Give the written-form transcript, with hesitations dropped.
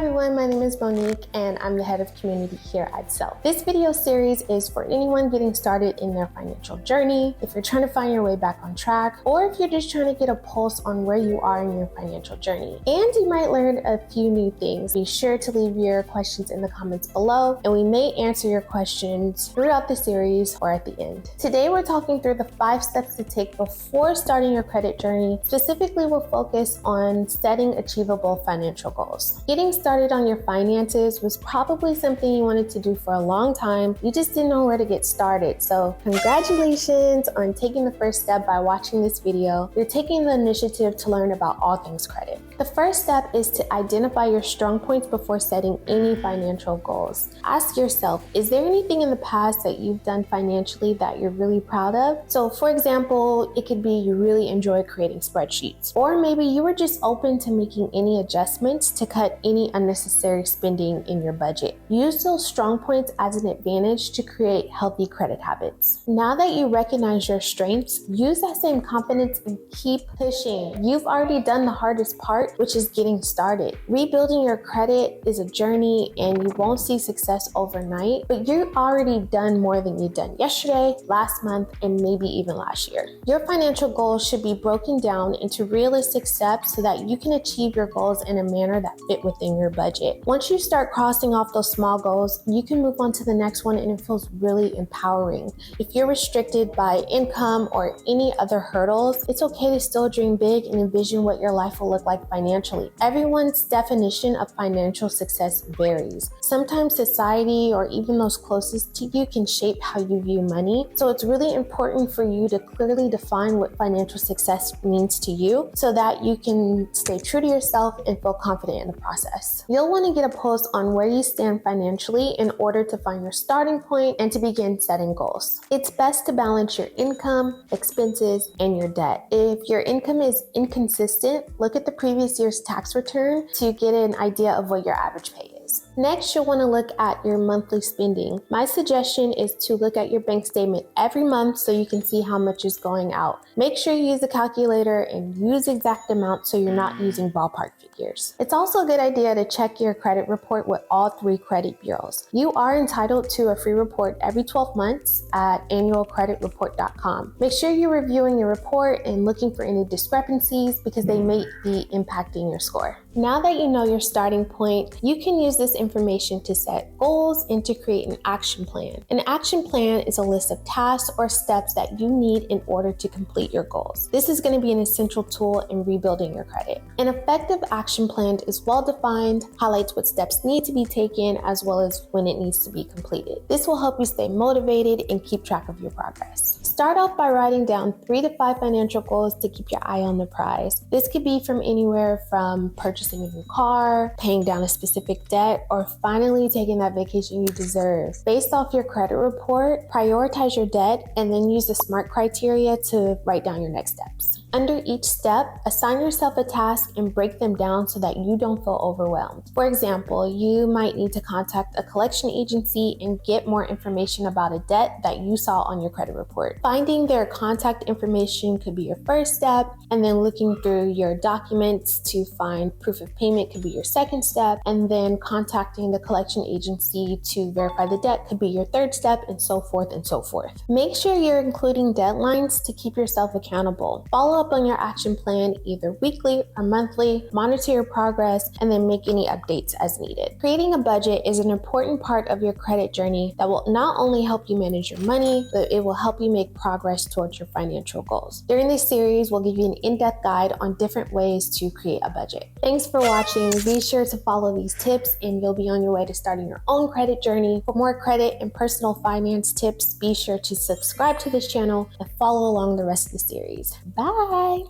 everyone, my name is Monique and I'm the head of community here at Self. This video series is for anyone getting started in their financial journey, if you're trying to find your way back on track, or if you're just trying to get a pulse on where you are in your financial journey. And you might learn a few new things. Be sure to leave your questions in the comments below and we may answer your questions throughout the series or at the end. Today we're talking through the 5 steps to take before starting your credit journey. Specifically, we'll focus on setting achievable financial goals. Getting started on your finances was probably something you wanted to do for a long time. You just didn't know where to get started. So congratulations on taking the first step by watching this video. You're taking the initiative to learn about all things credit. The first step is to identify your strong points before setting any financial goals. Ask yourself, is there anything in the past that you've done financially that you're really proud of? So for example, it could be you really enjoy creating spreadsheets, or maybe you were just open to making any adjustments to cut any unnecessary spending in your budget. Use those strong points as an advantage to create healthy credit habits. Now that you recognize your strengths, use that same confidence and keep pushing. You've already done the hardest part, which is getting started. Rebuilding your credit is a journey and you won't see success overnight, but you've already done more than you've done yesterday, last month, and maybe even last year. Your financial goals should be broken down into realistic steps so that you can achieve your goals in a manner that fit within your budget. Once you start crossing off those small goals, you can move on to the next one and it feels really empowering. If you're restricted by income or any other hurdles, it's okay to still dream big and envision what your life will look like financially. Everyone's definition of financial success varies. Sometimes society or even those closest to you can shape how you view money. So it's really important for you to clearly define what financial success means to you so that you can stay true to yourself and feel confident in the process. You'll want to get a pulse on where you stand financially in order to find your starting point and to begin setting goals. It's best to balance your income, expenses, and your debt. If your income is inconsistent, look at the previous year's tax return to get an idea of what your average pay is. Next, you'll want to look at your monthly spending. My suggestion is to look at your bank statement every month so you can see how much is going out. Make sure you use a calculator and use exact amounts so you're not using ballpark figures. It's also a good idea to check your credit report with all 3 credit bureaus. You are entitled to a free report every 12 months at annualcreditreport.com. Make sure you're reviewing your report and looking for any discrepancies because they may be impacting your score. Now that you know your starting point, you can use this information to set goals and to create an action plan. An action plan is a list of tasks or steps that you need in order to complete your goals. This is going to be an essential tool in rebuilding your credit. An effective action plan is well defined, highlights what steps need to be taken, as well as when it needs to be completed. This will help you stay motivated and keep track of your progress. Start off by writing down 3 to 5 financial goals to keep your eye on the prize. This could be from anywhere from purchasing a new car, paying down a specific debt, or finally taking that vacation you deserve. Based off your credit report, prioritize your debt and then use the SMART criteria to write down your next steps. Under each step, assign yourself a task and break them down so that you don't feel overwhelmed. For example, you might need to contact a collection agency and get more information about a debt that you saw on your credit report. Finding their contact information could be your first step, and then looking through your documents to find proof of payment could be your second step, and then contacting the collection agency to verify the debt could be your third step, and so forth and so forth. Make sure you're including deadlines to keep yourself accountable. Follow up on your action plan either weekly or monthly, monitor your progress, and then make any updates as needed. Creating a budget is an important part of your credit journey that will not only help you manage your money, but it will help you make progress towards your financial goals. During this series, we'll give you an in-depth guide on different ways to create a budget. Thanks for watching. Be sure to follow these tips and you'll be on your way to starting your own credit journey. For more credit and personal finance tips, be sure to subscribe to this channel and follow along the rest of the series. Bye!